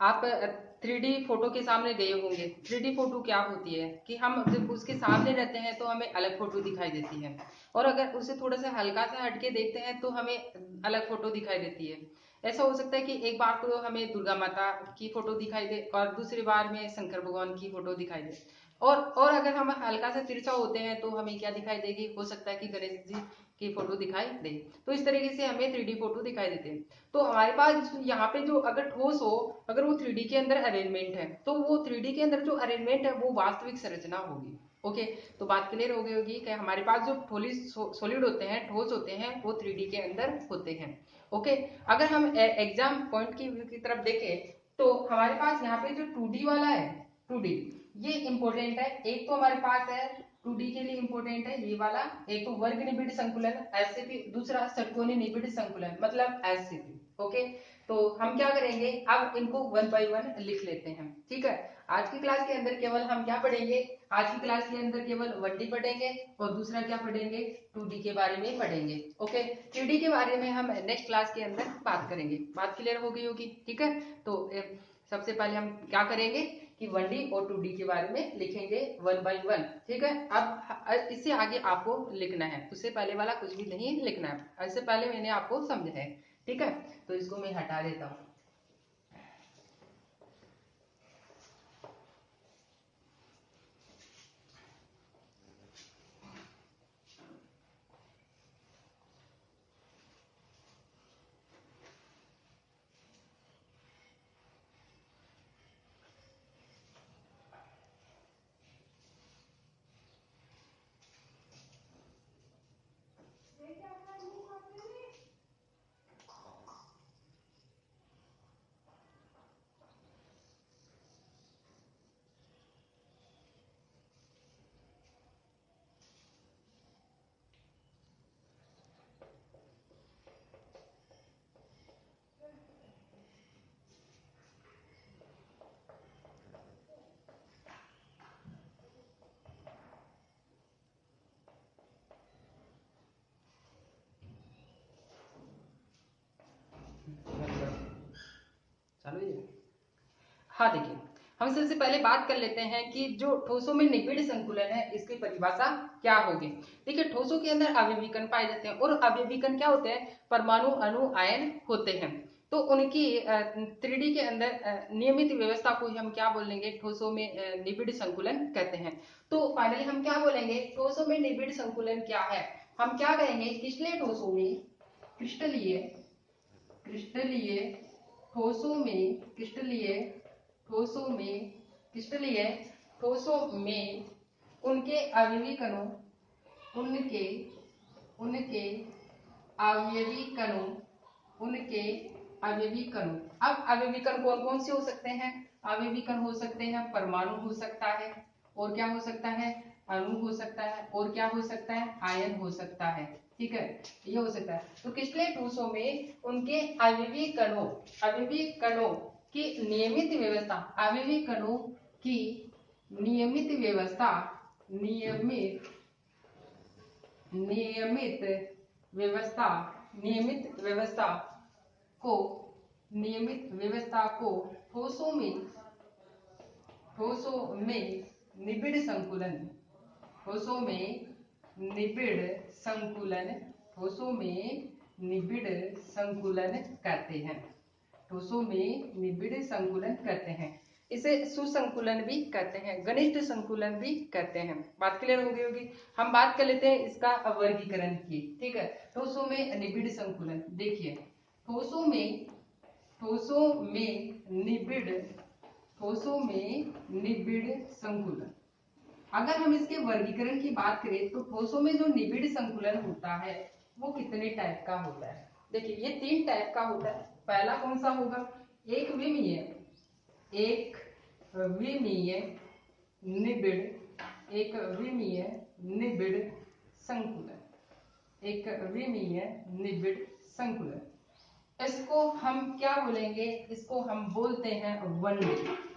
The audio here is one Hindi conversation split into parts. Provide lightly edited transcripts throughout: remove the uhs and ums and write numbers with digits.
आप 3D फोटो के सामने गए होंगे। 3D फोटो क्या होती है कि हम जब उसके सामने रहते हैं तो हमें अलग फोटो दिखाई देती है, और अगर उसे थोड़ा सा हल्का सा हटके देखते हैं तो हमें अलग फोटो दिखाई देती है। ऐसा हो सकता है कि एक बार तो हमें दुर्गा माता की फोटो दिखाई दे और दूसरी बार में शंकर भगवान की फोटो दिखाई दे, और अगर हम हल्का सा तिरछा होते हैं तो हमें क्या दिखाई देगी, हो सकता है कि गणेश जी की फोटो दिखाई दे। तो इस तरीके से हमें 3D फोटो दिखाई देते हैं। तो हमारे पास यहाँ पे जो अगर ठोस हो, अगर वो 3D के अंदर अरेंजमेंट है, तो वो 3D के अंदर जो अरेंजमेंट है वो वास्तविक संरचना होगी। ओके, तो बात क्लियर हो गई होगी कि हमारे पास जो सॉलिड होते हैं, ठोस होते हैं, वो 3D के अंदर होते हैं। ओके, अगर हम एग्जाम पॉइंट की तरफ देखें तो हमारे पास यहाँ पे जो 2D वाला है, 2D ये इंपॉर्टेंट है। एक तो हमारे पास है 2D के लिए इंपॉर्टेंट है ये वाला, एक तो वर्ग निबिड़ संकुलन एससीपी, दूसरा षटकोणीय निबिड़ संकुलन मतलब एससीपी। ओके, तो हम क्या करेंगे, अब इनको वन बाय वन लिख लेते हैं। ठीक है, आज की क्लास के अंदर केवल हम क्या पढ़ेंगे, आज की क्लास के अंदर केवल 1D पढ़ेंगे और दूसरा क्या पढ़ेंगे, 2D के बारे में पढ़ेंगे। ओके, 3D के बारे में हम नेक्स्ट क्लास के अंदर बात करेंगे। बात क्लियर हो गई होगी। ठीक है, तो सबसे पहले हम क्या करेंगे कि 1D और 2D के बारे में लिखेंगे वन बाय वन। ठीक है, अब इससे आगे आपको लिखना है, उससे पहले वाला कुछ भी नहीं लिखना है, इससे पहले मैंने आपको समझा है। ठीक है, तो इसको मैं हटा देता हूँ। चालू है। हाँ देखिए, हम सबसे पहले बात कर लेते हैं कि जो ठोसों में निबिड़ संकुलन है इसकी परिभाषा क्या होगी। देखिए, ठोसों के अंदर अवयवी कण पाए जाते हैं, और अवयवी कण क्या होते हैं, परमाणु अणु आयन होते हैं। तो उनकी 3D के अंदर नियमित व्यवस्था को हम क्या बोलेंगे, ठोसों में निबिड़ संकुलन कहते हैं। तो फाइनली हम क्या बोलेंगे, ठोसों में निबिड़ संकुलन क्या है, हम क्या कहेंगे, क्रिस्टलीय ठोसों में, क्रिस्टलीय क्रिस्टलीय ठोसों में, क्रिस्टलीय ठोसों में उनके अवयवी कणों, उनके उनके अवयवी कणों उनके अवयवी कणों। अब अवयवी कण कौन कौन से हो सकते हैं, अवयवी कण हो सकते हैं, परमाणु हो सकता है, और क्या हो सकता है, अणु हो सकता है, और क्या हो सकता है, आयन हो सकता है। ठीक है, ये हो सकता है। तो क्रिस्टलीय ठोसों में उनके अवयवी कणों की नियमित व्यवस्था, अवयवी कणों की नियमित व्यवस्था, नियमित नियमित व्यवस्था नियमित व्यवस्था को नियमित व्यवस्था को ठोसों में निबिड़ संकुलन, ठोसों में निबिड़ संकुलन ठोसों में निबिड़ संकुलन करते हैं, ठोसों में निबिड़ संकुलन करते हैं। इसे सुसंकुलन भी कहते हैं, घनिष्ठ संकुलन भी कहते हैं। बात क्लियर हो गई होगी। हम बात कर लेते हैं इसका वर्गीकरण की। ठीक है, ठोसों में निबिड़ संकुलन, देखिए ठोसों में निबिड़ संकुलन, अगर हम इसके वर्गीकरण की बात करें तो ठोसों में जो निबिड़ संकुलन होता है वो कितने टाइप का होता है। देखिए, ये 3 टाइप का होता है। पहला कौन सा होगा, एक विमीय निबिड़, एक विमीय निबिड़ संकुलन, एक विमीय निबिड़ संकुलन। इसको हम क्या बोलेंगे, इसको हम बोलते हैं 1D।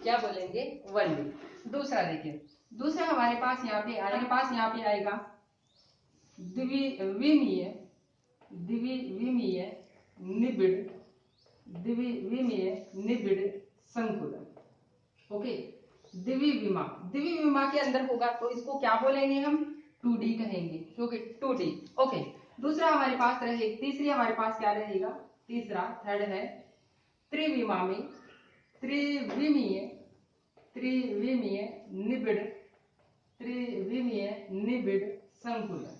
क्या बोलेंगे, 1D। दूसरा देखिए, दूसरा हमारे पास यहाँ पे आएगा द्विविमीय निबिड़ संकुलन। ओके, द्विविमा, द्विविमा के अंदर होगा तो इसको क्या बोलेंगे हम? 2D कहेंगे, क्योंकि 2D। ओके, दूसरा हमारे पास रहे, तीसरी हमारे पास क्या रहेगा? तीसरा थर्ड है त्रिविमा में, त्रिविमीय, त्रिविमीय निबिड़, त्रिविमीय निबिड़ संकुलन,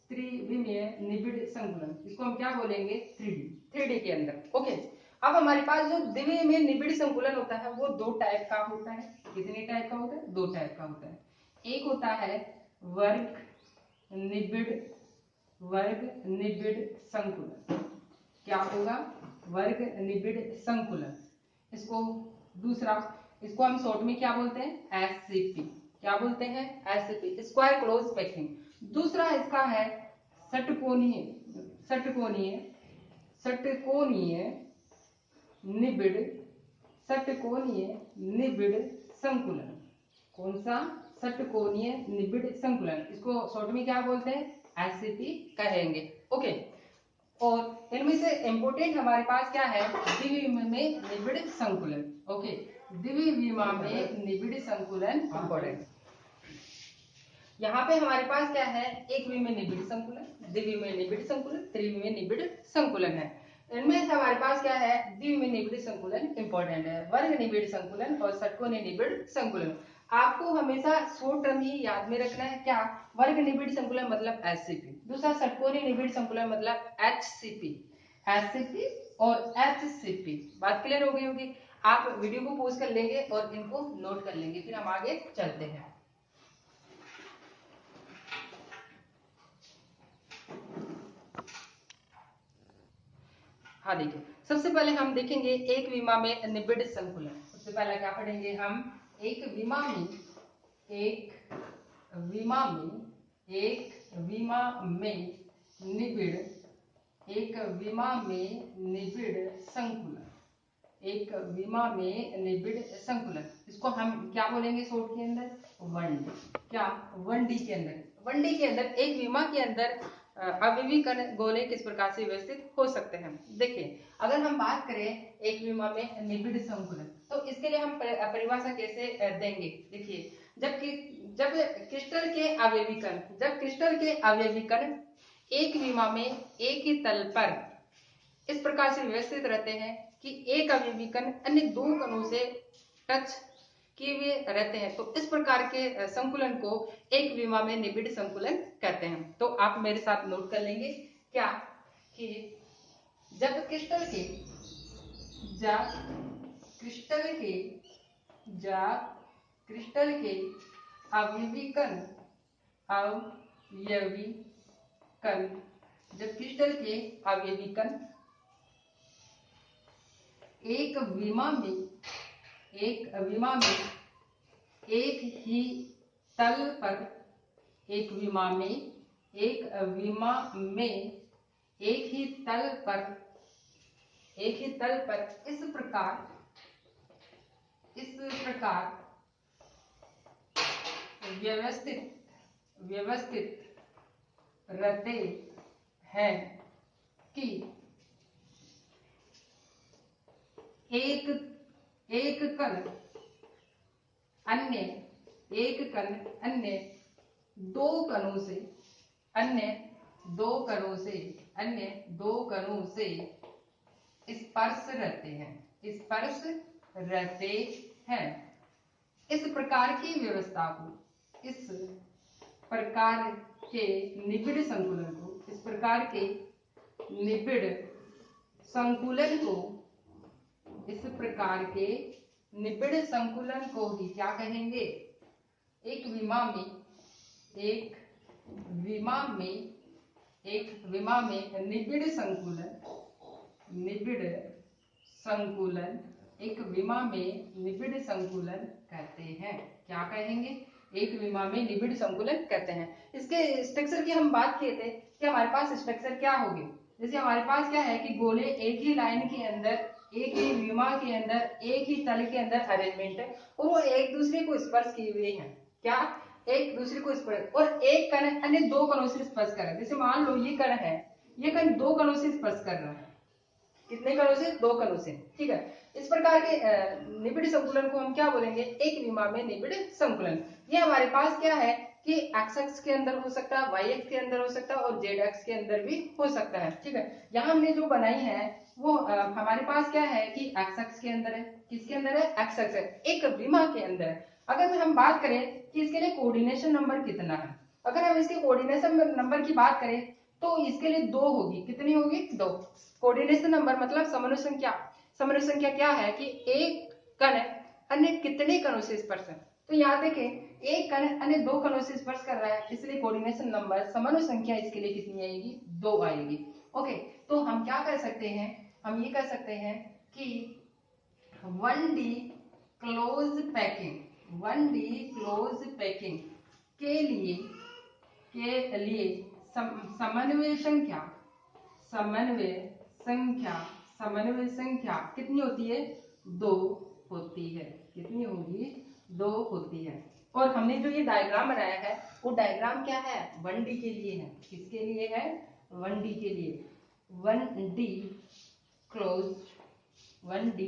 त्रिविमीय निबिड़ संकुलन, इसको हम क्या बोलेंगे? 3D, 3D के अंदर। ओके, अब हमारे पास जो द्विविमीय निबिड़ संकुलन होता है वो दो टाइप का होता है। कितने टाइप का होता है? दो टाइप का होता है। एक होता है वर्ग निबिड़, वर्ग निबिड़ संकुलन। क्या होगा? वर्ग निबिड़ संकुलन। इसको दूसरा, इसको हम शॉर्ट में क्या बोलते हैं? एससीपी। क्या बोलते हैं? SCP, square close packing. दूसरा इसका है षटकोणीय, षटकोणीय, षटकोणीय निबिड़, षटकोणीय निबिड़ संकुलन। कौन सा? षटकोणीय निबिड़ संकुलन। इसको शॉर्ट में क्या बोलते हैं? एससीपी कहेंगे। ओके, और इनमें से इंपोर्टेंट हमारे पास क्या है? द्विविमा में निबिड़ संकुलन। ओके, द्विविमा में निबिड़ संकुलन इंपोर्टेंट। यहाँ पे हमारे पास क्या है? एक विमीय निबिड़ संकुलन, द्विविमीय निबिड़ संकुलन, त्रिविमीय निबिड़ संकुलन है। इनमें से हमारे पास क्या है? द्विविमीय निबिड़ संकुलन इंपॉर्टेंट है, वर्ग निबिड़ संकुलन और षटकोणीय निबिड़ संकुलन। आपको हमेशा शॉर्ट टर्म ही याद में रखना है। क्या? वर्ग निबिड़ संकुलन मतलब एससीपी, दूसरा षटकोणीय निबिड़ संकुलन मतलब एचसीपी, एससीपी और एचसीपी। बात क्लियर हो गई होगी? आप वीडियो को पॉज कर लेंगे और इनको नोट कर लेंगे, फिर हम आगे चलते हैं। हाँ देखिए, सबसे पहले हम देखेंगे एक विमा में निबिड़ संकुलन। सबसे पहले क्या पढ़ेंगे हम? एक विमा में, एक विमा में, एक विमा में निबिड़, एक विमा में निबिड़ संकुलन, एक विमा में निबिड़ संकुलन। इसको हम क्या बोलेंगे शॉर्ट के अंदर? 1D। क्या? 1D के अंदर, 1D के अंदर एक विमा के अंदर अवयवी कण गोले किस प्रकार से व्यवस्थित हो सकते हैं? देखिए, अगर हम बात करें एक विमा में निबिड़ संकुलन, तो इसके लिए हम परिभाषा कैसे देंगे? देखिए, जब क्रिस्टल के अवयवी कण, जब क्रिस्टल के अवयवी कण एक विमा में एक ही तल पर इस प्रकार से व्यवस्थित रहते हैं कि एक अवयवी कण अन्य दो कणों से टच किए हुए रहते हैं, तो इस प्रकार के संकुलन को एक विमा में निबिड़ संकुलन कहते हैं। तो आप मेरे साथ नोट कर लेंगे क्या? कि जब क्रिस्टल के, जब क्रिस्टल के, जब क्रिस्टल के अवयवी कण, अवयवी कण, जब क्रिस्टल के अवयवी कण एक विमा में, एक विमा में एक ही तल पर, एक विमा में, एक विमा में एक ही तल पर, एक ही तल पर इस प्रकार, इस प्रकार व्यवस्थित, व्यवस्थित रहते हैं कि एक कण अन्य, एक कण अन्य दो कणों से, अन्य दो कणों से, अन्य दो कणों से स्पर्श रहते हैं, स्पर्श रहते हैं। इस प्रकार की व्यवस्था को, इस प्रकार के निबिड़ संकुलन को, इस प्रकार के निबिड़ संकुलन को, इस प्रकार के निबिड़ संकुलन को ही क्या कहेंगे? एक विमा में, एक विमा में, एक विमा में निबिड़ संकुलन, निबिड़ संकुलन, एक विमा में निबिड़ संकुलन कहते हैं। क्या कहेंगे? एक विमा में निबिड़ संकुलन कहते हैं। इसके स्ट्रक्चर की हम बात किए थे कि हमारे पास स्ट्रक्चर क्या होगी। जैसे हमारे पास क्या है कि गोले एक ही लाइन के अंदर, एक ही विमा के अंदर, एक ही तल के अंदर अरेंजमेंट है और वो एक दूसरे को स्पर्श किए हुए हैं। क्या? एक दूसरे को स्पर्श, और एक कण अन्य दो कणों से स्पर्श कर रहा है। जैसे मान लो ये कण है, ये कण दो कणों से स्पर्श कर रहा है। कितने कणों से? दो कणों से। ठीक है, इस प्रकार के निबिड़ संकुलन को हम क्या बोलेंगे, एक विमा में निबिड़ संकुलन। ये हमारे पास क्या है कि एक्स एक्स के अंदर हो सकता है, वाई एक्स के अंदर हो सकता है और जेड एक्स के अंदर भी हो सकता है। ठीक है, यहाँ हमने जो बनाई है वो हमारे पास क्या है कि एक्स एक्स के अंदर है। किसके अंदर है, एक्स एक्स है, एक विमा के अंदर है। अगर हम बात करें कि इसके लिए कोऑर्डिनेशन नंबर कितना है, अगर हम इसके कोऑर्डिनेशन नंबर की बात करें तो इसके लिए 2 होगी। कितनी होगी, 2। कोऑर्डिनेशन नंबर मतलब समन्वय संख्या। समन्वय संख्या क्या है कि एक कण अन्य कितने कणों से स्पर्श है। तो यहाँ देखें, एक कण अन्य 2 कणों से स्पर्श कर रहा है, इसलिए कोऑर्डिनेशन नंबर समन्वय संख्या इसके लिए कितनी आएगी, 2 आएगी। ओके, तो हम क्या कर सकते हैं, हम ये कर सकते हैं कि 1D close packing, 1D close packing के लिए समन्वय संख्या, समन्वय संख्या कितनी होती है, 2 होती है। कितनी होगी, 2 होती है। और हमने जो ये डायग्राम बनाया है वो डायग्राम क्या है, 1D के लिए है। किसके लिए है, 1D के लिए। 1D क्लोज, 1D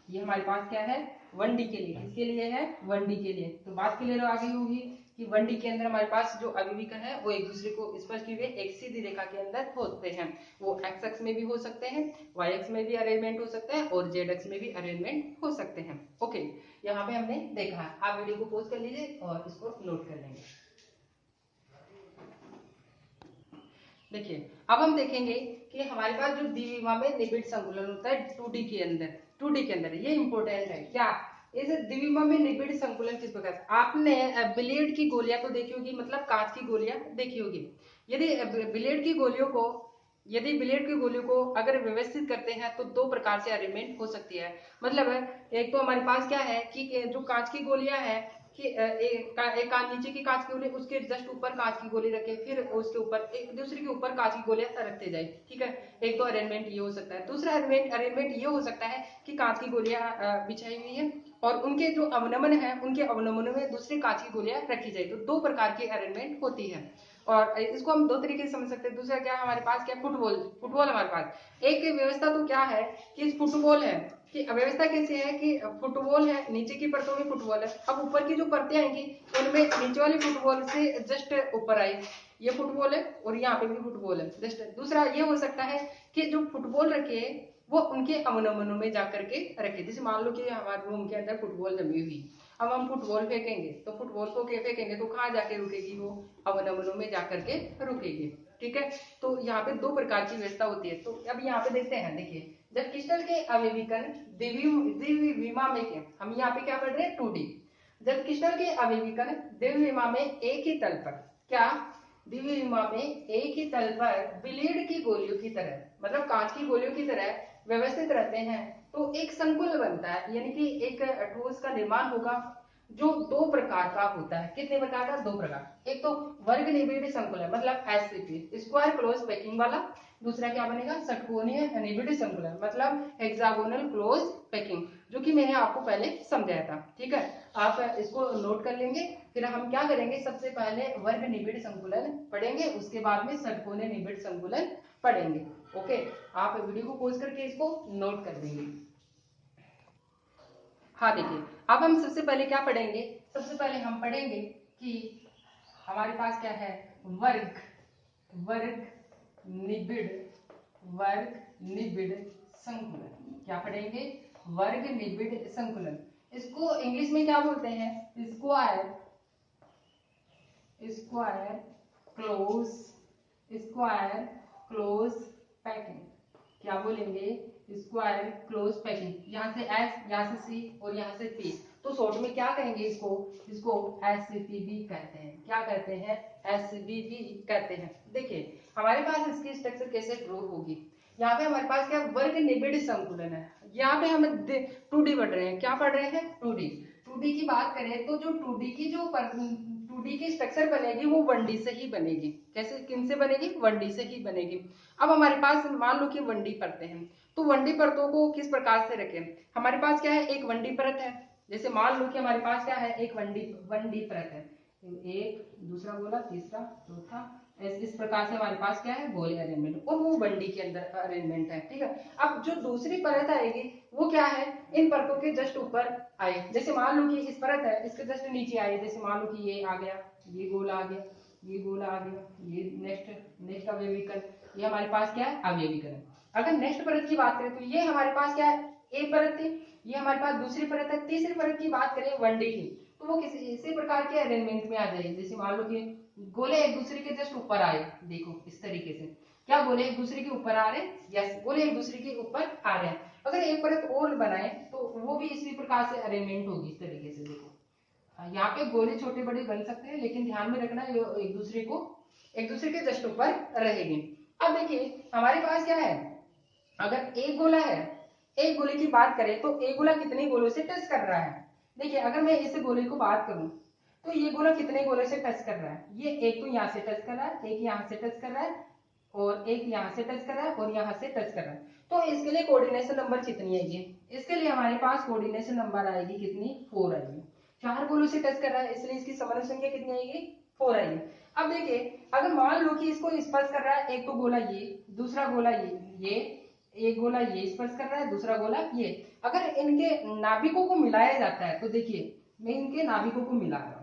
ये हमारे पास क्या है, 1D के लिए। किसके लिए है, 1D के लिए। तो बात क्लियर आ गई होगी कि 1D के अंदर हमारे पास जो अभिविकर्ण है वो एक दूसरे को स्पर्श किए हुए एक सीधी रेखा के अंदर होते हैं। वो एक्स एक्स में भी हो सकते हैं, वाई एक्स में भी अरेंजमेंट हो सकता है और जेड एक्स में भी अरेंजमेंट हो सकते हैं। ओके, यहाँ पे हमने देखा है। आप वीडियो को पॉज कर लीजिए और इसको नोट कर लेंगे। देखिए, अब हम देखेंगे कि हमारे पास जो द्विविमा में निबिड़ संकुलन होता है 2D के अंदर, 2D के अंदर ये इंपॉर्टेंट है। क्या, इस द्विविमा में निबिड़ संकुलन किस प्रकार से, आपने ब्लेड की गोलियां तो देखी होगी, मतलब कांच की गोलियां देखी होगी। यदि ब्लेड की गोलियों को अगर व्यवस्थित करते हैं तो 2 प्रकार से अरेंजमेंट हो सकती है। मतलब एक तो हमारे पास क्या है कि जो कांच की गोलियां है कि एक नीचे की कांच की गोली, उसके जस्ट ऊपर कांच की गोली रखे, फिर उसके ऊपर एक दूसरे के ऊपर कांच की गोलियां रखते जाए। ठीक है, एक तो अरेंजमेंट ये हो सकता है। दूसरा अरेंजमेंट ये हो सकता है कि कांच की गोलियां बिछाई हुई है और उनके जो अवनमन है उनके अवनमनों में दूसरी कांच की गोलियां रखी जाए। तो 2 प्रकार की अरेंजमेंट होती है और इसको हम 2 तरीके से समझ सकते हैं। दूसरा क्या हमारे पास, क्या, फुटबॉल हमारे पास एक व्यवस्था तो क्या है कि फुटबॉल है कि व्यवस्था कैसी है कि फुटबॉल है, नीचे की परतों में फुटबॉल है। अब ऊपर की जो परतें आएंगी उनमें नीचे वाली फुटबॉल से जस्ट ऊपर आई, ये फुटबॉल है और यहाँ पे भी फुटबॉल है जस्ट। दूसरा ये हो सकता है कि जो फुटबॉल रखे वो उनके अवनमनों में जाकर के रखे। जैसे मान लो कि हमारे रूम के अंदर फुटबॉल जमी हुई, अब हम फुटबॉल फेंकेंगे तो फुटबॉल को फेंकेंगे तो कहाँ जाके रुकेगी, वो अवनमनों में जाकर के रुकेगी। ठीक है, तो यहाँ पे 2 प्रकार की व्यवस्था होती है। तो अब यहाँ पे देखते हैं, देखिए, जब क्रिस्टल के अवयवीकरण द्विविमा में के, हम यहाँ पे क्या पढ़ रहे हैं, 2D। जब क्रिस्टल के अवयवीकरण द्विविमा में एक ही तल पर, क्या, द्विविमा में एक ही तल पर ब्लेड की गोलियों की तरह, मतलब कांच की गोलियों की तरह व्यवस्थित रहते हैं तो एक संकुल बनता है, यानी कि एक ठोस का निर्माण होगा जो 2 प्रकार का होता है। कितने प्रकार का, 2 प्रकार। एक तो वर्ग निबिड़ संकुलन मतलब एससीपी, स्क्वायर क्लोज पैकिंग वाला। दूसरा क्या बनेगा, षटकोणीय निबिड़ संकुलन मतलब हेक्सागोनल क्लोज पैकिंग, जो कि मैंने आपको पहले समझाया था। ठीक है, आप इसको नोट कर लेंगे। फिर हम क्या करेंगे, सबसे पहले वर्ग निबिड़ संकुलन पढ़ेंगे, उसके बाद में षटकोणीय निबिड़ संकुलन पढ़ेंगे। ओके, आप वीडियो को पॉज करके इसको नोट कर लेंगे। हाँ देखिए, अब हम सबसे पहले क्या पढ़ेंगे, सबसे पहले हम पढ़ेंगे कि हमारे पास क्या है, वर्ग निबिड़ संकुलन। क्या पढ़ेंगे, वर्ग निबिड़ संकुलन। इसको इंग्लिश में क्या बोलते हैं, स्क्वायर क्लोज पैकिंग। क्या बोलेंगे, स्क्वायर क्लोज पैकिंग। यहाँ से एस, यहाँ से सी और यहाँ से पी, तो शॉर्ट में क्या कहेंगे इसको एससीपी कहते हैं। क्या कहते हैं, एससीपी कहते हैं। देखिए हमारे पास इसकी स्ट्रक्चर कैसे ड्रॉ होगी। यहाँ पे हमारे पास क्या वर्ग निबिड़ संकुलन है। यहाँ पे हम 2D पढ़ रहे हैं, क्या पढ़ रहे हैं, 2D की बात करें तो जो 2D की स्ट्रक्चर बनेगी वो 1D से ही बनेगी। कैसे, किन से बनेगी, 1D से ही बनेगी। अब हमारे पास मान लो कि 1D परतें हैं, तो 1D परतों को किस प्रकार से रखें, हमारे पास क्या है, एक 1D परत है। जैसे मान लो कि हमारे पास क्या है, एक 1D परत है, एक, दूसरा बोला, तीसरा, चौथा, इस प्रकार से हमारे पास क्या है, गोले अरेंजमेंट, और वो 1D के अंदर अरेंजमेंट है। ठीक है, अब जो दूसरी परत आएगी वो क्या है, इन परतों के जस्ट ऊपर आए। जैसे मान लो कि इस परत है, इसके जस्ट नीचे आए, जैसे मान लो कि ये आ गया, ये गोला आ गया, ये गोला आ गया, ये नेक्स्ट अवयवीकरण, ये हमारे पास क्या है, अवयवीकरण। अगर नेक्स्ट परत की बात करें तो ये हमारे पास क्या है, एक परत थी, ये हमारे पास दूसरी परत है। तीसरी परत की बात करें 1D की, तो वो किसी इसी प्रकार के अरेंजमेंट में आ जाएगी। जैसे मान लो कि गोले एक दूसरे के जस्ट ऊपर आए, देखो इस तरीके से, क्या गोले एक दूसरे के ऊपर आ रहे हैं, यस, गोले एक दूसरे के ऊपर आ रहे हैं। अगर एक परत और बनाए तो वो भी इसी प्रकार से अरेंजमेंट होगी, इस तरीके से। देखो यहाँ पे गोले छोटे बड़े बन सकते हैं, लेकिन ध्यान में रखना एक दूसरे के जस्ट ऊपर रहेंगे। अब देखिए हमारे पास क्या है, अगर एक गोला है, एक गोले की बात करें तो एक गोला कितने गोलों से टच कर रहा है। देखिए अगर मैं इस गोले को बात करूं तो ये गोला कितने गोले से टच कर रहा है, ये एक तो यहाँ से टच कर रहा है, एक यहाँ से टच कर रहा है, और एक यहाँ से टच कर रहा है, और यहाँ से टच कर रहा है। तो इसके लिए कोऑर्डिनेशन नंबर कितनी आएगी, इसके लिए हमारे पास कोऑर्डिनेशन नंबर आएगी कितनी, 4 आएगी। 4 गोलों से टच कर रहा है, इसलिए इसकी समन्वय संख्या कितनी आएगी, 4 आएगी। अब देखिए अगर मान लो कि इसको स्पर्श कर रहा है एक तो गोला ये, दूसरा गोला ये एक गोला ये स्पर्श कर रहा है, दूसरा गोला ये, अगर इनके नाभिकों को मिलाया जाता है तो देखिए मैं इनके नाभिकों को मिला रहा हूं,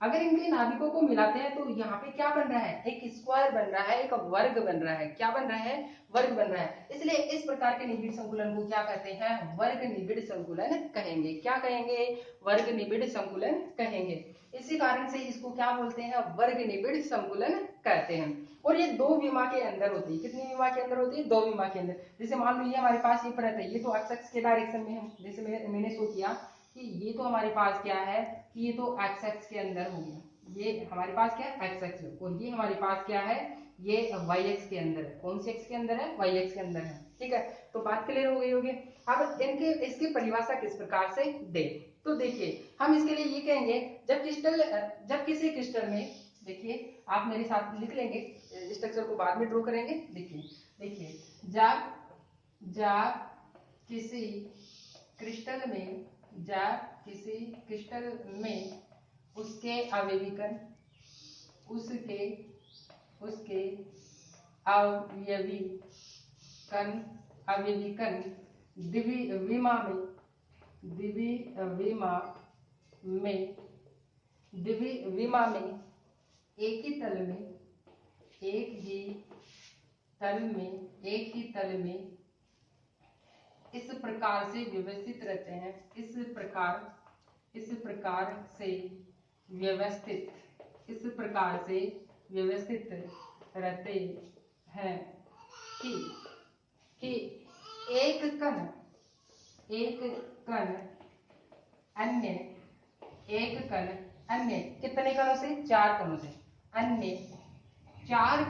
अगर इनके नाभिकों को मिलाते हैं तो यहाँ पे क्या बन रहा है, एक स्क्वायर बन रहा है, एक वर्ग बन रहा है, क्या बन रहा है, वर्ग बन रहा है। इसलिए इस प्रकार के निबिड़ संकुलन को क्या कहते हैं, वर्ग निबिड़ संकुलन कहेंगे। क्या कहेंगे, वर्ग निबिड़ संकुलन कहेंगे। इसी कारण से इसको क्या बोलते हैं, वर्ग निबिड़ संकुलन कहते हैं। और ये 2 विमा के अंदर होती है, कितनी विमा के अंदर होती है, 2 विमा के अंदर। जैसे मान लो ये हमारे पास ये परत है, ये तो एक्स एक्स के डायरेक्शन में है, जैसे मैंने शो किया कि ये तो हमारे पास क्या है, कि ये तो एक्स एक्स के अंदर हो गया, ये हमारे पास क्या है एक्स एक्स, और ये हमारे पास क्या है, ये वाई एक्स के अंदर है। कौन सी एक्स के अंदर है, वाई एक्स के अंदर है। ठीक है, तो बात क्लियर हो गई होगी। अब इनके इसकी परिभाषा किस प्रकार से दे, तो देखिए हम इसके लिए ये कहेंगे, जब किसी क्रिस्टल में, देखिए आप मेरे साथ लिख लेंगे, स्ट्रक्चर को बाद में ड्रॉ करेंगे। देखिए जब किसी क्रिस्टल में उसके अवयवीकरण द्विविमा में एक ही तल में इस प्रकार से व्यवस्थित रहते हैं, इस प्रकार से व्यवस्थित रहते हैं कि एक कण अन्य कितने कणों से, 4 कणों से, अन्य 4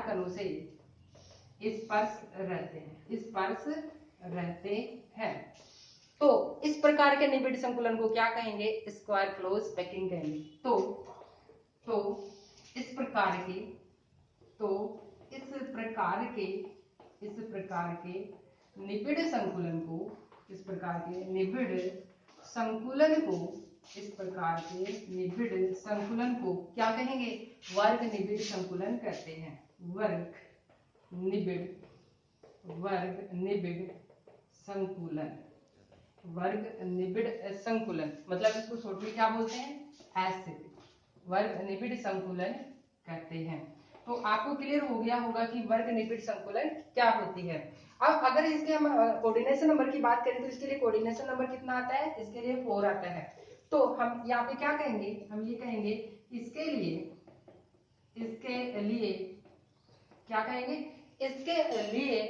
कणों से स्पर्श रहते हैं। तो इस प्रकार के निबिड़ संकुलन को क्या कहेंगे, स्क्वायर क्लोज पैकिंग कहेंगे। तो इस प्रकार के निबिड़ संकुलन को क्या कहेंगे, वर्ग निबिड़ संकुलन कहते हैं। वर्ग निबिड़ संकुलन मतलब इसको शॉर्ट में क्या बोलते हैं, ऐसे वर्ग निबिड़ संकुलन कहते हैं। तो आपको क्लियर हो गया होगा कि वर्ग निबिड़ संकुलन क्या होती है। अब अगर इसके हम कोऑर्डिनेशन नंबर की बात करें तो इसके लिए कोऑर्डिनेशन नंबर कितना आता है, इसके लिए 4 आता है। तो हम यहाँ पे क्या कहेंगे, हम ये कहेंगे इसके लिए क्या कहेंगे, इसके लिए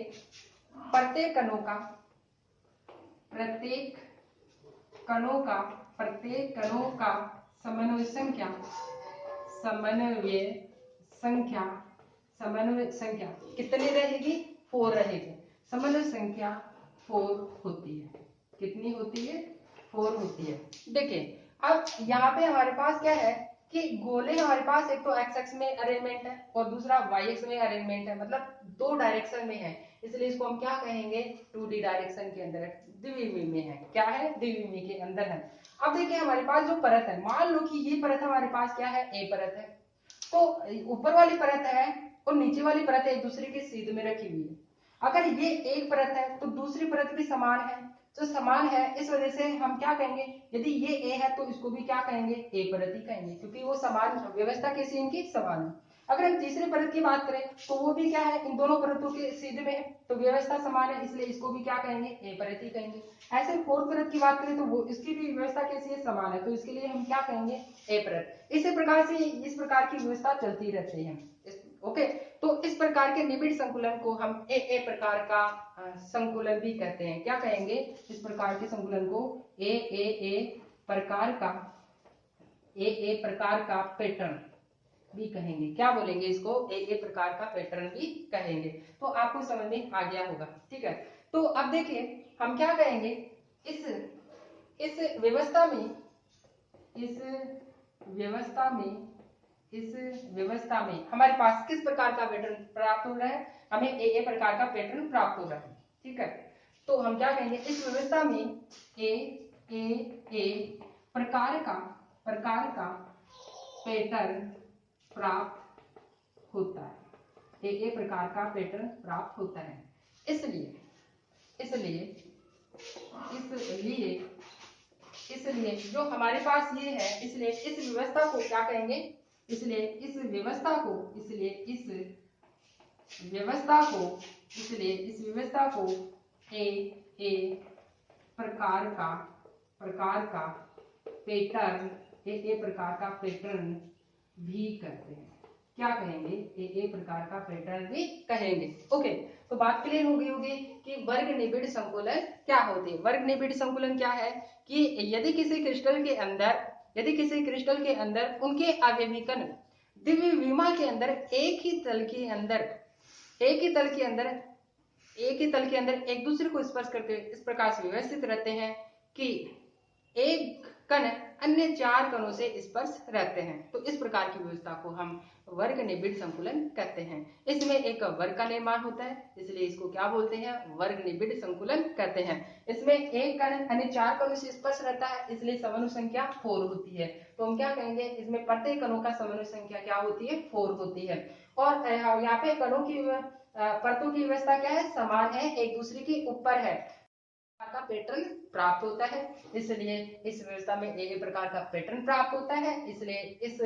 प्रत्येक कणों का समन्वय संख्या कितनी रहेगी, 4 रहेगी। समन्वय संख्या 4 होती है। कितनी होती है, 4 होती है। देखिए अब यहाँ पे हमारे पास क्या है कि गोले हमारे पास एक तो एक्स एक्स में अरेंजमेंट है और दूसरा वाई एक्स में अरेंजमेंट है, मतलब 2 डायरेक्शन में है। इसलिए इसको हम क्या कहेंगे, 2D डायरेक्शन के अंदर है, द्विविमी में है। क्या है, द्विविमी के अंदर है। अब देखिए हमारे पास जो परत है, मान लो कि ये परत हमारे पास क्या है, ए परत है। तो ऊपर वाली परत है और नीचे वाली परत एक दूसरे के सीध में रखी हुई है। अगर ये एक परत है तो दूसरी परत भी समान है, तो समान है इस वजह से हम क्या कहेंगे, यदि ये ए है तो इसको भी क्या कहेंगे, ए परत ही कहेंगे, क्योंकि वो समान व्यवस्था कैसी इनकी समान है। अगर हम तीसरी परत की बात करें तो वो भी क्या है, इन दोनों परतों के सीध में है, तो व्यवस्था समान है, इसलिए इसको भी क्या कहेंगे, ए परत ही कहेंगे। ऐसे फोर्थ परत की बात करें तो वो इसकी भी व्यवस्था कैसी है, समान है, तो इसके लिए हम क्या कहेंगे, ए परत। इसी प्रकार से इस प्रकार की व्यवस्था चलती रहती है। ओके, तो इस प्रकार के निबिड़ संकुलन को हम ए प्रकार का संकुलन भी कहते हैं। क्या कहेंगे, इस प्रकार के संकुलन को ए प्रकार का प्रकार का पैटर्न भी कहेंगे। क्या बोलेंगे इसको, ए प्रकार का पैटर्न भी कहेंगे। तो आपको समझ में आ गया होगा, ठीक है। तो अब देखिए हम क्या कहेंगे, इस व्यवस्था में हमारे पास किस प्रकार का पैटर्न प्राप्त हो रहा है, हमें ए प्रकार का पैटर्न प्राप्त हो रहा है, ठीक है। तो हम क्या कहेंगे, इस व्यवस्था में ए प्रकार का पैटर्न प्राप्त होता है, ए प्रकार का पैटर्न प्राप्त होता है। इसलिए जो हमारे पास ये है, इसलिए इस व्यवस्था को क्या कहेंगे, इसलिए इस व्यवस्था को ए प्रकार का पैटर्न प्रकार का पैटर्न भी कहते हैं। क्या कहेंगे, ए प्रकार का पैटर्न भी कहेंगे। ओके, तो बात क्लियर हो गई होगी कि वर्ग निबिड़ संकुलन क्या होते हैं। वर्ग निबिड़ संकुलन क्या है कि यदि किसी क्रिस्टल के अंदर उनके अवयवी कण द्विविमा के अंदर एक ही तल के अंदर एक दूसरे को स्पर्श करके इस प्रकार से व्यवस्थित रहते हैं कि एक कण अन्य 4 कणों से स्पर्श रहते हैं, तो इस प्रकार की व्यवस्था को हम वर्ग निबिड़ संकुलन कहते हैं। इसमें एक वर्ग का निर्माण होता है, इसलिए इसको क्या बोलते हैं, वर्ग निबिड़ संकुलन कहते हैं। इसमें एक कण अन्य 4 कणों से स्पर्श रहता है, इसलिए समन्वय संख्या 4 होती है। तो हम क्या कहेंगे, इसमें प्रत्येक कणों का समन्वय संख्या क्या होती है, 4 होती है। और यहाँ पे कणों की परतों की व्यवस्था क्या है, समान है, एक दूसरे के ऊपर है, का पैटर्न प्राप्त होता है, इसलिए इस व्यवस्था में ए प्रकार का पैटर्न प्राप्त होता है, इसलिए इस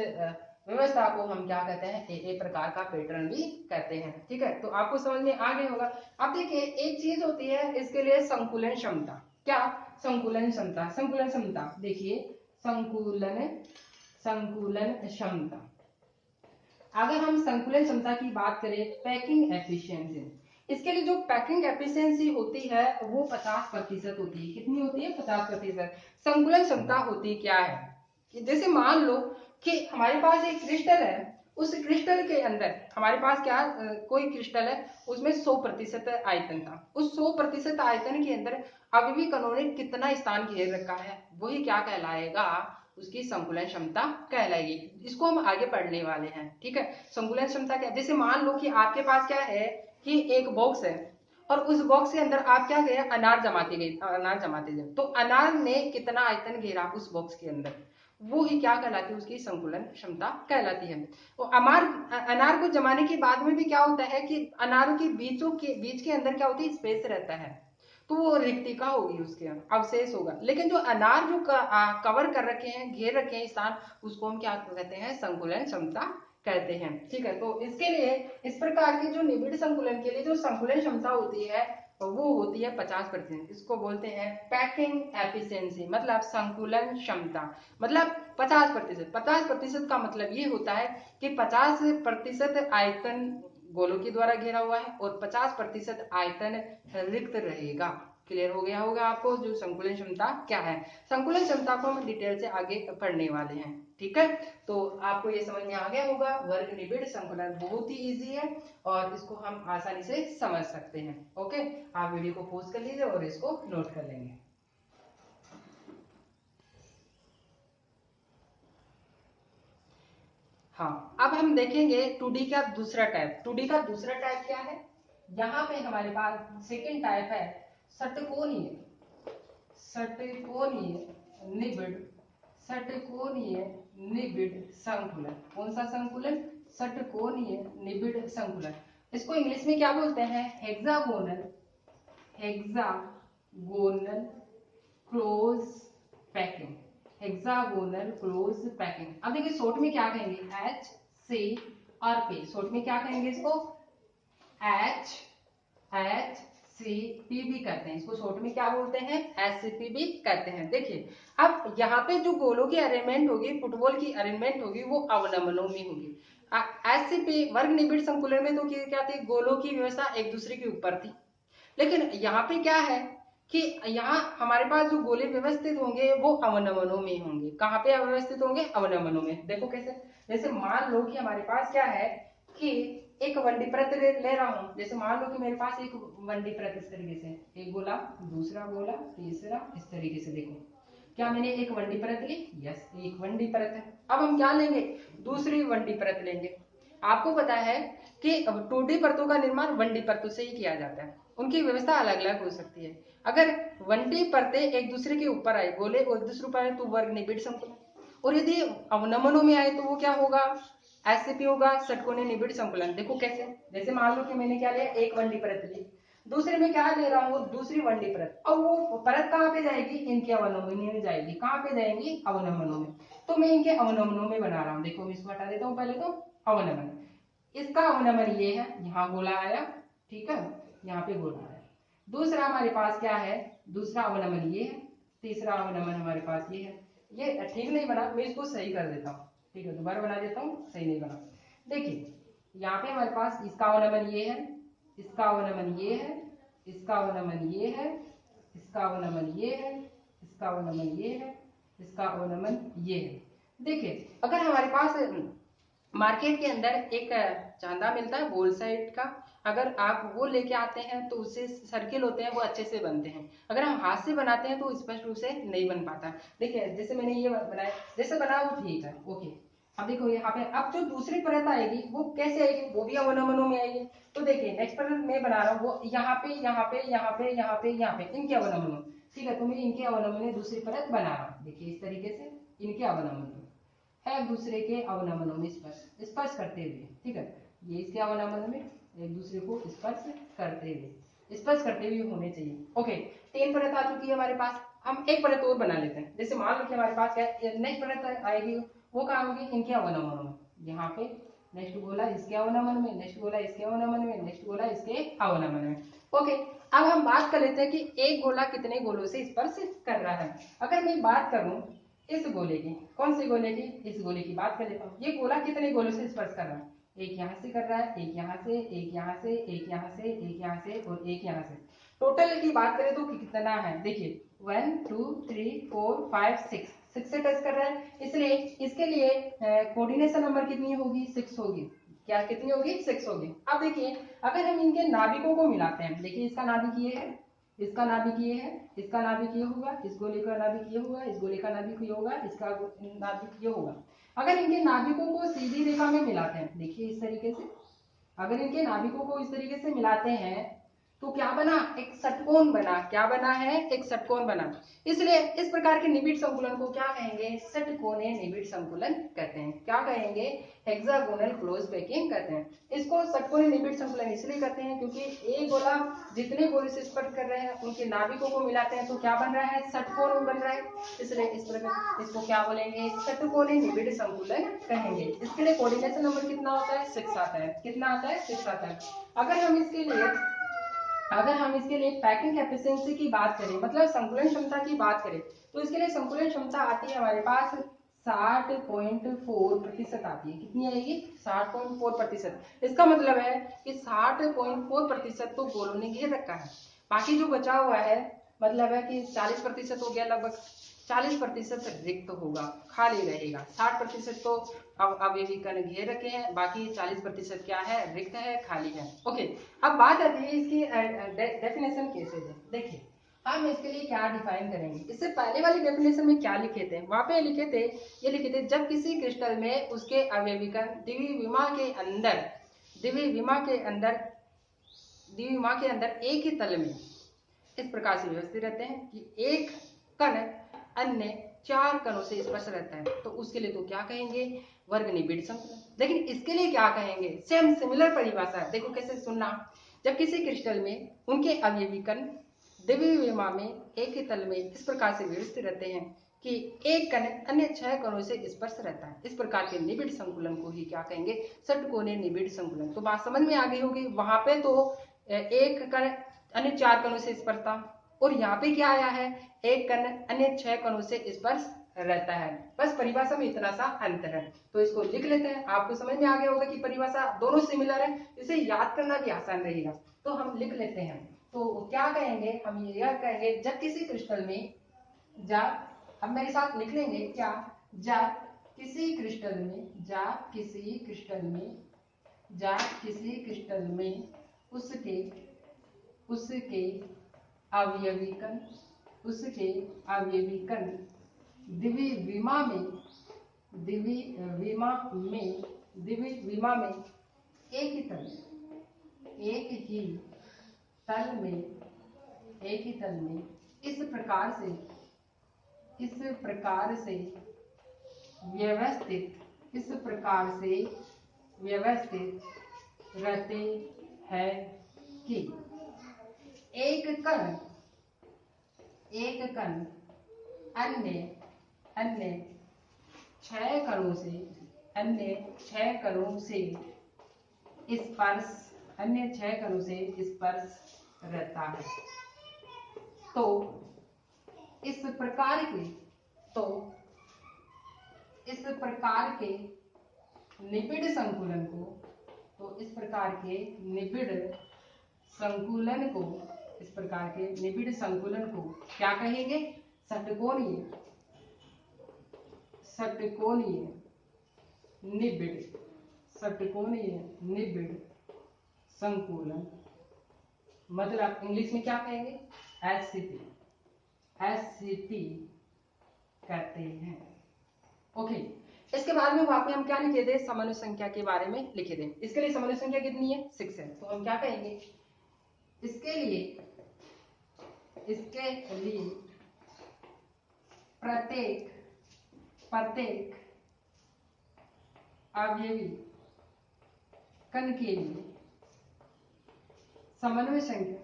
व्यवस्था को हम क्या कहते हैं, ए प्रकार का पैटर्न भी कहते हैं, ठीक है। तो आपको समझ में आ गया होगा। अब देखिए एक चीज होती है इसके लिए संकुलन क्षमता। क्या, संकुलन क्षमता देखिए, संकुलन क्षमता, अगर हम संकुलन क्षमता की बात करें, पैकिंग एफिशिएंसी, इसके लिए जो पैकिंग एफिशिएंसी होती है वो 50% होती है। कितनी होती है, 50%। संकुलन क्षमता होती क्या है कि जैसे मान लो कि हमारे पास एक क्रिस्टल है, उस क्रिस्टल के अंदर हमारे पास क्या कोई क्रिस्टल है, उसमें 100% आयतन था, उस 100% आयतन के अंदर अवयवी कणों ने कितना स्थान घेर रखा है, वही क्या कहलाएगा, उसकी संकुलन क्षमता कहलाएगी। इसको हम आगे पढ़ने वाले हैं, ठीक है। संकुलन क्षमता क्या, जैसे मान लो कि आपके पास क्या है कि एक बॉक्स है और उस बॉक्स के अंदर आप क्या गए, अनार जमाते गए, तो अनार ने कितना आयतन घेरा उस बॉक्स के अंदर, वो ही क्या कहलाती है, उसकी संकुलन क्षमता कहलाती है। तो अनार को जमाने के बाद में भी क्या होता है कि अनारों के बीच के अंदर क्या होती है, स्पेस रहता है, तो वो रिक्तिका होगी, उसके अवशेष होगा। लेकिन जो अनार जो कवर कर रखे हैं, घेर रखे हैं स्थान, उसको हम क्या कहते हैं, संकुलन क्षमता कहते हैं, ठीक है। तो इसके लिए इस प्रकार के जो निबिड़ संकुलन के लिए जो संकुलन क्षमता होती है वो होती है 50%। इसको बोलते हैं पैकिंग एफिशिएंसी, मतलब संकुलन क्षमता, मतलब 50%। 50% का मतलब ये होता है कि 50% आयतन गोलों के द्वारा घेरा हुआ है और 50% आयतन रिक्त रहेगा। क्लियर हो गया होगा आपको जो संकुलन क्षमता क्या है। संकुलन क्षमता को हम डिटेल से आगे पढ़ने वाले हैं, ठीक है। तो आपको ये समझ में आ गया होगा, वर्ग निबिड़ संकुलन बहुत ही इजी है और इसको हम आसानी से समझ सकते हैं। ओके, आप वीडियो को पॉज कर लीजिए और इसको नोट कर लेंगे। हाँ, अब हम देखेंगे 2D का दूसरा टाइप। 2D का दूसरा टाइप क्या है, यहाँ पे हमारे पास सेकेंड टाइप है षटकोणीय निबिड़, षटकोणीय निबिड़ संकुलन। कौन सा संकुलन? षटकोणीय निबिड़ संकुलन। इसको इंग्लिश में क्या बोलते हैं? Hexagonal close packing, hexagonal close packing. अब देखिए शॉर्ट में क्या कहेंगे? HCRP। शॉर्ट में क्या कहेंगे इसको? HCPB करते हैं इसको। शॉर्ट में क्या बोलते हैं? HCPB करते हैं। देखिए अब यहाँ पे जो गोलों की अरेंजमेंट होगी, फुटबॉल की अरेंजमेंट होगी, वो अवनमनों में होगी। HCP वर्ग निबिड़ संकुलन में तो क्या थी? गोलों की व्यवस्था एक दूसरे के ऊपर थी। लेकिन यहाँ पे क्या है कि यहाँ हमारे पास जो गोले व्यवस्थित होंगे वो अवनमनों में होंगे। कहाँ पे अव्यवस्थित होंगे? अवनमनों में। देखो कैसे? जैसे मान लो कि हमारे पास क्या है कि एक वनडी परत ले रहा हूं। जैसे मान लो कि मेरे पास एक वनडी परत इस तरीके से, एक गोला, दूसरा गोला, तीसरा, इस तरीके से। देखो क्या मैंने एक वनडी परत ली? यस, एक वनडी परत है। अब हम क्या लेंगे? दूसरी वनडी परत लेंगे। आपको पता है कि 2D परतों का निर्माण 1D परतों से ही किया जाता है। उनकी व्यवस्था अलग अलग हो सकती है। अगर 1D परतें एक दूसरे के ऊपर आए, गोले एक दूसरे ऊपर आए, तो वर्ग निबिड़ संकुलन। और यदि अवनमनों में आए तो वो क्या होगा? एससीपी होगा, षटकोणीय निबिड़ संकुलन। देखो कैसे? जैसे मान लो कि मैंने क्या लिया? एक 1D परत ली। दूसरे में क्या ले रहा हूँ? दूसरी 1D परत। अब वो परत कहाँ पे जाएगी? इनके अवनमनों में जाएगी। कहाँ पे जाएंगी? अवनमनों में। तो मैं इनके अवनमनों में बना रहा हूँ। देखो मैं इसको हटा देता हूँ पहले तो। अवनमन, इसका अवनमन ये है, यहाँ गोला आया, ठीक है, यहाँ पे गोला आया। दूसरा हमारे पास क्या है? दूसरा अवनमन ये है। तीसरा अवनमन हमारे पास ये है। ये ठीक नहीं बना, मैं इसको सही कर देता हूँ। ठीक है, दोबारा बना देता हूँ, सही नहीं बना। देखिए यहाँ पे हमारे पास इसका अवनमन ये है, इसका अवनमन ये है, इसका अवनमन ये है, इसका अवनमन ये है, इसका अवनमन ये है, इसका अवनमन ये है। देखिए अगर हमारे पास मार्केट के अंदर एक चांदा मिलता है बोल साइड का, अगर आप वो लेके आते हैं तो उससे सर्किल होते हैं, वो अच्छे से बनते हैं। अगर हम हाथ से बनाते हैं तो स्पष्ट रूप से नहीं बन पाता। देखिए जैसे मैंने ये बनाया, जैसे बना वो ठीक है, ओके। अब देखो यहाँ पे अब जो दूसरी परत आएगी वो कैसे आएगी? वो भी अवनमनों में आएगी। तो देखिए नेक्स्ट परत मैं बना रहा हूँ, वो यहाँ पे यहाँ पे यहाँ पे यहाँ पे यहाँ पे इनके अवनमनों, ठीक है। तो मैं इनके अवनमन दूसरी परत बना रहा हूँ। देखिए इस तरीके से इनके अवनमन एक दूसरे के अवनमनों में स्पर्श करते हुए, ठीक है। ये इसके अवनमन में एक दूसरे को स्पर्श करते हुए होने चाहिए। ओके, 3 परत आ चुकी है हमारे पास। हम एक परत और बना लेते हैं। जैसे मान लो कि हमारे पास क्या नेक्स्ट परत आएगी, वो कहाँ होगी? इनके अवनमनों में। यहाँ पे नेक्स्ट गोला इसके अवनमन में, नेक्स्ट गोला इसके अवनमन में, नेक्स्ट गोला इसके अवनमन में। ओके, अब हम बात कर लेते हैं कि एक गोला कितने गोलों से स्पर्श कर रहा है। अगर मैं बात करूं इस गोले की, कौन से गोले की? इस गोले की बात कर लेता हूँ। ये गोला कितने गोलों से स्पर्श कर रहा है? एक यहाँ से कर रहा है, एक यहाँ से, एक यहाँ से, एक यहाँ से, एक यहाँ से और एक यहाँ से। टोटल की बात करें तो कितना है? देखिए 1 2 3 4 5 6 से टच कर रहा है, इसलिए इसके लिए कोऑर्डिनेशन नंबर कितनी होगी? 6 होगी। क्या कितनी होगी? 6 होगी। अब देखिए अगर हम इनके नाभिकों को मिलाते हैं, देखिए इसका नाभिक ये है, इसका नाभिक ये है, इसका नाभिक ये होगा, इस गोले का नाभिक ये होगा, इस गोले का नाभिक ये होगा, इसका नाभिक ये होगा। अगर इनके नाभिकों को सीधी रेखा में मिलाते हैं, देखिए इस तरीके से, अगर इनके नाभिकों को इस तरीके से मिलाते हैं तो क्या बना? एक षटकोण बना। क्या बना है? एक षटकोण बना। इसलिए इस प्रकार के निबिड़ संकुलन को क्या कहेंगे? षटकोणीय निबिड़ संकुलन कहते हैं। क्या कहेंगे? हेक्सागोनल क्लोज पैकिंग कहते हैं। इसको षटकोणीय निबिड़ संकुलन इसलिए कहते हैं क्योंकि एक गोला जितने गोले से स्पर्श कर रहे हैं उनके नाभिकों को मिलाते हैं तो क्या बन रहा है? षटकोण बन रहा है। इसलिए इस प्रकार इसको क्या बोलेंगे? षटकोणीय निबिड़ संकुलन कहेंगे। इसके लिए कोऑर्डिनेशन नंबर कितना होता है? 6 आता है। कितना आता है? 6 आता है। अगर हम इसके लिए पैकिंग एफिशिएंसी की बात करें, मतलब संकुलन क्षमता की बात करें, तो इसके लिए संकुलन क्षमता आती है हमारे पास 60.4% आती है। कितनी आएगी? 60.4%। इसका मतलब है कि 60.4% तो गोलों ने घेर रखा है, बाकी जो बचा हुआ है मतलब है कि 40% हो गया, लगभग 40% रिक्त होगा, खाली रहेगा। 60% तो अब अवयवी कण घेर रखे हैं, बाकी 40% क्या है? रिक्त है, खाली है। ओके, अब बात आती है इसकी डेफिनेशन कैसे है। देखिए हम इसके लिए क्या डिफाइन करेंगे। इससे पहले वाली डेफिनेशन में क्या लिखे थे? वहां पे लिखे थे, ये लिखे थे, जब किसी क्रिस्टल में उसके अवयवी कण द्विविमा के अंदर द्विविमा के अंदर एक ही तल में इस प्रकार से व्यवस्थित रहते हैं कि एक कण अन्य 4 कणों से स्पर्श रहता है, तो उसके लिए तो क्या कहेंगे, वर्ग निबिड़ संकुलन। लेकिन इसके लिए क्या कहेंगे, सेम सिमिलर परिभाषा है। देखो कैसे सुनना, जब किसी क्रिस्टल में उनके अवयवी कण द्विविमा में एक ही तल में इस प्रकार से व्यवस्थित रहते हैं कि एक कण अन्य 6 कणों से स्पर्श रहता है, इस प्रकार के निबिड़ संकुलन को ही क्या कहेंगे, षटकोणीय निबिड़ संकुलन। तो बात समझ में आ गई होगी। वहां पे तो एक कण अन्य 4 कणों से स्पर्श था, और यहाँ पे क्या आया है, एक कण अन्य 6 कणों से स्पर्श रहता है। बस परिभाषा में इतना सा अंतर है, तो इसको लिख लेते हैं। आपको समझ में आ गया होगा कि परिभाषा दोनों सिमिलर है, इसे याद करना भी आसान रहेगा। तो हम लिख लेते हैं, तो क्या कहेंगे, हम यह कहेंगे जब किसी क्रिस्टल में अब मेरे साथ लिख लेंगे क्या, जब किसी क्रिस्टल में उसके अवयवी कण द्विविमा में एक ही तल में इस प्रकार से व्यवस्थित रहते हैं कि एक कण अन्य 6 कणों से स्पर्श रहता है। तो इस प्रकार के निबिड़ संकुलन को क्या कहेंगे, षटकोणीय निबिड़ संकुलन, मतलब इंग्लिश में क्या कहेंगे, SCP कहते हैं। ओके, इसके बाद में वहां पे हम क्या लिखे थे, समन्वय संख्या के बारे में लिखे थे। इसके लिए समन्वय संख्या कितनी है, 6 है। तो हम क्या कहेंगे, इसके लिए प्रत्येक अवयवी कण के लिए समन्वय संख्या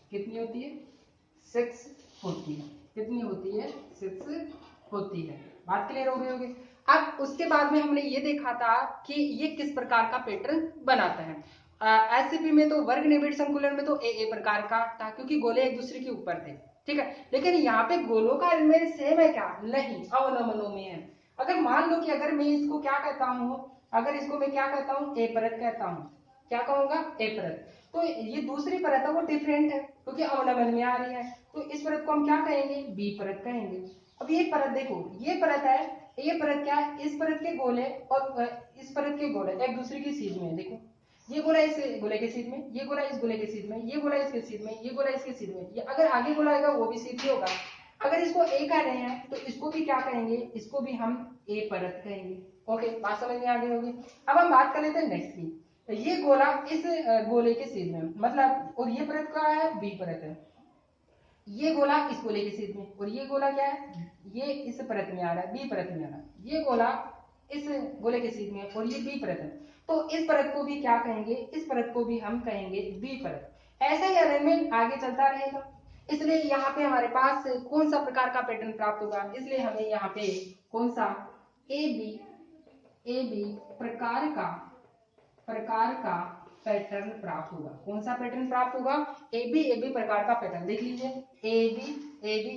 कितनी होती है, 6 होती है। कितनी होती है, 6 होती है। बात क्लियर हो गई होगी। अब उसके बाद में हमने ये देखा था कि ये किस प्रकार का पैटर्न बनाता है। एससीपी में तो वर्ग निबिड़ संकुलन में तो ए प्रकार का था, क्योंकि गोले एक दूसरे के ऊपर थे, ठीक है। लेकिन यहाँ पे गोलों का एलिमेंट सेम है क्या, नहीं, अवनमनों में है। अगर मान लो कि अगर मैं इसको क्या कहता हूँ, अगर इसको मैं क्या कहता हूँ, ए परत कहता हूँ, क्या कहूंगा, ए परत, तो ये दूसरी परत है वो डिफरेंट है क्योंकि अवनमन में आ रही है, तो इस परत को हम क्या कहेंगे, बी परत कहेंगे। अब ये परत देखो, ये परत है, ये परत क्या है, इस परत के गोले और इस परत के गोले एक दूसरे की सीध में, देखो ये गोला इस गोले के सीध में, ये गोला इस गोले के सीध में, ये गोला इसके सीध में, ये गोला इसके सीध में, ये अगर आगे गोला आएगा वो भी सीध ही होगा। अगर इसको ए कह रहे हैं तो इसको भी क्या कहेंगे, इसको भी हम ए परत कहेंगे। ओके, बात समझ में आ गई होगी। अब हम बात कर लेते हैं नेक्स्ट की, तो ये गोला इस गोले के सीध में, मतलब, और ये परत क्या है, बी परत है। ये गोला इस गोले के सीध में, और ये गोला क्या है, ये इस परत में आ रहा है, बी परत में आ रहा है। ये गोला इस गोले के सीध में, और ये बी परत है, तो इस परत को भी क्या कहेंगे, इस परत को भी हम कहेंगे बी परत। ऐसा ही अरेंजमेंट आगे चलता रहेगा। इसलिए यहाँ पे हमारे पास कौन सा प्रकार का पैटर्न प्राप्त होगा, इसलिए हमें यहाँ पे कौन सा ए बी प्रकार का पैटर्न प्राप्त होगा। कौन सा पैटर्न प्राप्त होगा, ए बी प्रकार का पैटर्न। देख लीजिए, ए बी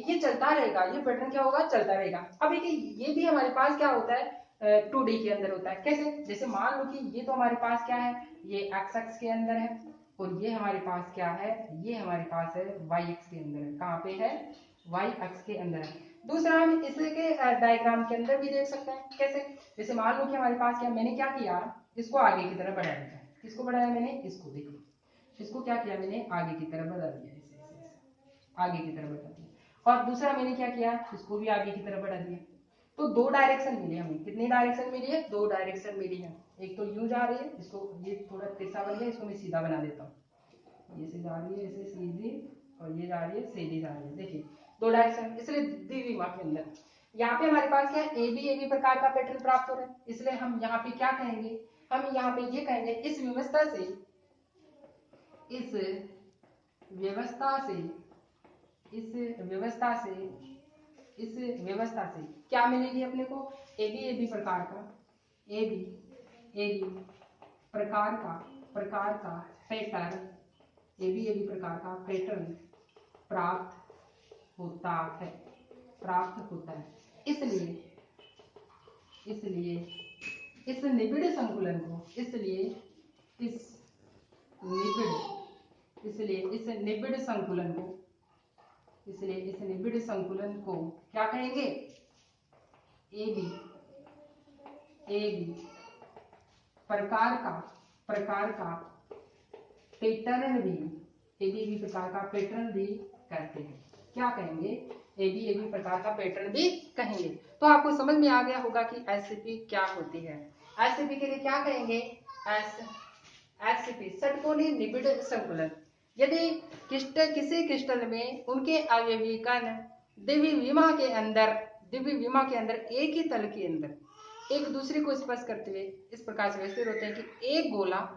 ये चलता रहेगा, ये पैटर्न क्या होगा, चलता रहेगा। अब ये भी हमारे पास क्या होता है, 2D के अंदर होता है। कैसे, जैसे मान लो कि ये तो हमारे पास क्या है, ये एक्स अक्ष के अंदर है, और ये हमारे पास क्या है, ये हमारे पास है वाई अक्ष के अंदर है। कहाँ पे है, वाई अक्ष के अंदर है। दूसरा हम इसके डायग्राम के अंदर भी देख सकते हैं। कैसे, जैसे मान लो कि हमारे पास क्या, मैंने क्या किया, इसको आगे की तरफ बढ़ा दिया। किसको बढ़ाया मैंने, इसको, देखो इसको क्या किया मैंने, आगे की तरफ बढ़ा दिया, ऐसे आगे की तरफ बढ़ा दिया। और दूसरा मैंने क्या किया, इसको भी आगे की तरफ बढ़ा दिया। तो 2 डायरेक्शन मिली हमें। कितनी डायरेक्शन मिली है, 2 डायरेक्शन मिली है। एक तो यूं जा रही है, इसको ये थोड़ा तिरछा बन गया, इसको मैं सीधा बना देता हूँ। ये से जा रही है ऐसे सीधी, और ये जा रही है सीधी जा रही है। देखिए दो डायरेक्शन, इसलिए दी हुई माप के अंदर यहाँ पे हमारे पास क्या है, ए बी प्रकार का पैटर्न प्राप्त हो रहा है। इसलिए हम यहाँ पे क्या कहेंगे, हम यहाँ पे ये कहेंगे इस व्यवस्था से, इस व्यवस्था से, इस व्यवस्था से, इस व्यवस्था से क्या मिलेगी अपने को, ए बी प्रकार का, ए बी प्रकार का पैटर्न, ए बी प्रकार का पैटर्न प्राप्त होता है, प्राप्त होता है। इसलिए इस निबिड़ संकुलन को, इसलिए इस निबिड़ संकुलन को, इसलिए इस निबिड़ संकुलन को क्या कहेंगे, ए बी प्रकार का पैटर्न भी, ए बी प्रकार का पैटर्न भी कहते हैं। क्या कहेंगे, ए बी प्रकार का पैटर्न भी कहेंगे। तो आपको समझ में आ गया होगा कि एससीपी क्या होती है। एससीपी के लिए क्या कहेंगे, एससीपी षटकोणीय निबिड़ संकुलन। यदि किसी क्रिस्टल में उनके अवयवी कण द्विविमा के अंदर एक ही तल के अंदर एक दूसरे को स्पर्श करते हुए इस प्रकार से स्थिर होते हैं कि एक गोला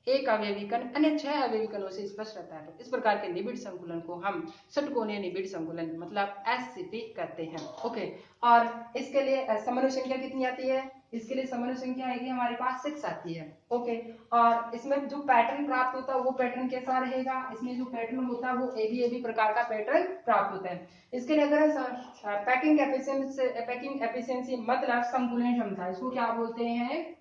एक अवयवी कण अन्य 6 अवयवी कणों से स्पर्श रहता है, तो इस प्रकार के निबिड़ संकुलन को हम षटकोणीय निबिड़ संकुलन मतलब एससीपी कहते हैं। ओके, और इसके लिए समन्वय संख्या कितनी आती है, इसके लिए समन्वय संख्या आएगी हमारे पास 6 आती है। ओके, और इसमें जो पैटर्न प्राप्त होता है वो पैटर्न कैसा रहेगा, इसमें जो पैटर्न होता है वो ए बी प्रकार का पैटर्न प्राप्त होता है। इसके लिए अगर पैकिंग एफिशिएंसी मतलब संकुलन क्षमता, इसको क्या बोलते हैं,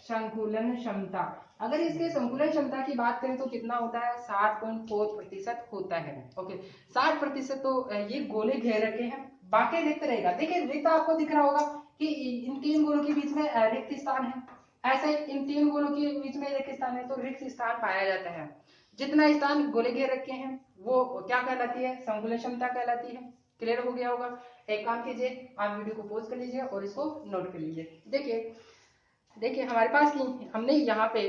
संकुलन क्षमता। अगर इसके संकुलन क्षमता की बात करें तो कितना होता है, 60.4% होता है। ओके, 60% तो ये गोले घेर रखे हैं, बाकी रिक्त रहेगा। देखिए रिक्त आपको दिख रहा होगा कि इन 3 गोलों के बीच में रिक्त स्थान है, ऐसे इन 3 गोलों के बीच में रिक्त स्थान है, तो रिक्त स्थान पाया जाता है। जितना स्थान गोले घेर रखे हैं वो क्या कहलाती है, संकुलन क्षमता कहलाती है। क्लियर हो गया होगा। एक काम कीजिए, आप वीडियो को पॉज कर लीजिए और इसको नोट कर लीजिए। देखिए हमारे पास हमने यहाँ पे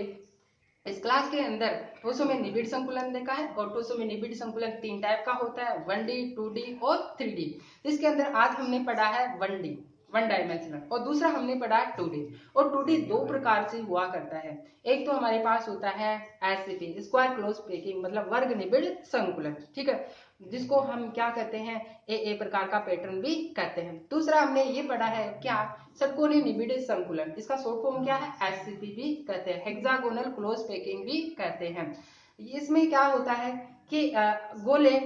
इस क्लास के अंदर ठोसों में निबिड़ संकुलन देखा है, और ठोसों में निबिड़ संकुलन 3 टाइप का होता है, 1D 2D और 3D। इसके अंदर आज हमने पढ़ा है 1D 1 डायमेंशनल, और दूसरा हमने पढ़ा है 2D। और 2D 2 प्रकार से हुआ करता है। एक तो हमारे पास होता है एससीपी स्क्वायर क्लोज पैकिंग मतलब वर्ग निबिड़ संकुलन, ठीक है, जिसको हम क्या कहते हैं, ए प्रकार का पैटर्न भी कहते हैं। दूसरा हमने ये पढ़ा है क्या, षटकोणीय निबिड़ संकुलन, इसका शॉर्ट फॉर्म क्या है, एससीपी भी कहते हैं, हेक्सागोनल क्लोज पैकिंग भी कहते हैं। इसमें क्या होता है कि गोले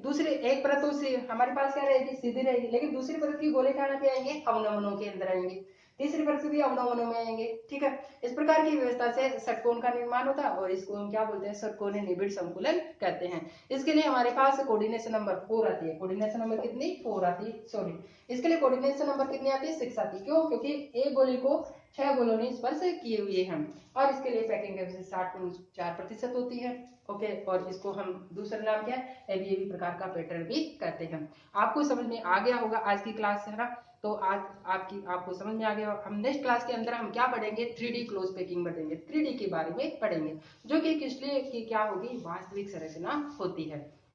दूसरे एक परतों से हमारे पास क्या रहेगी, सीधी रहेगी, लेकिन दूसरी परत की गोले कहाँ पे आएंगे, अवनमनों के अंदर आएंगे, तीसरी परत भी अवनमनों में आएंगे, ठीक है। इस प्रकार की व्यवस्था से षटकोण का निर्माण होता है, और इसको हम क्या बोलते हैं, षटकोणीय निबिड़ संकुलन कहते हैं। इसके लिए हमारे पास कोऑर्डिनेशन नंबर 4 आती है। कोऑर्डिनेशन नंबर कितनी, 4 आती है, सॉरी, इसके लिए कोऑर्डिनेशन नंबर कितनी आती है, 6 आती है। क्यों, क्योंकि एक गोले को 6 गोलों ने स्पर्श किए हुए हैं, और इसके लिए पैकिंग एफिशिएंसी 60.4% होती है। ओके, और इसको हम दूसरा नाम क्या है, एबीएबी प्रकार का पैटर्न भी कहते हैं। आपको समझ में आ गया होगा आज की क्लास है ना, तो आज आपको समझ में आ गया। हम नेक्स्ट क्लास के अंदर हम क्या पढ़ेंगे, 3D क्लोज पैकिंग पढ़ेंगे, 3D के बारे में पढ़ेंगे, जो कि क्रिस्टल की क्या होगी, वास्तविक संरचना होती है।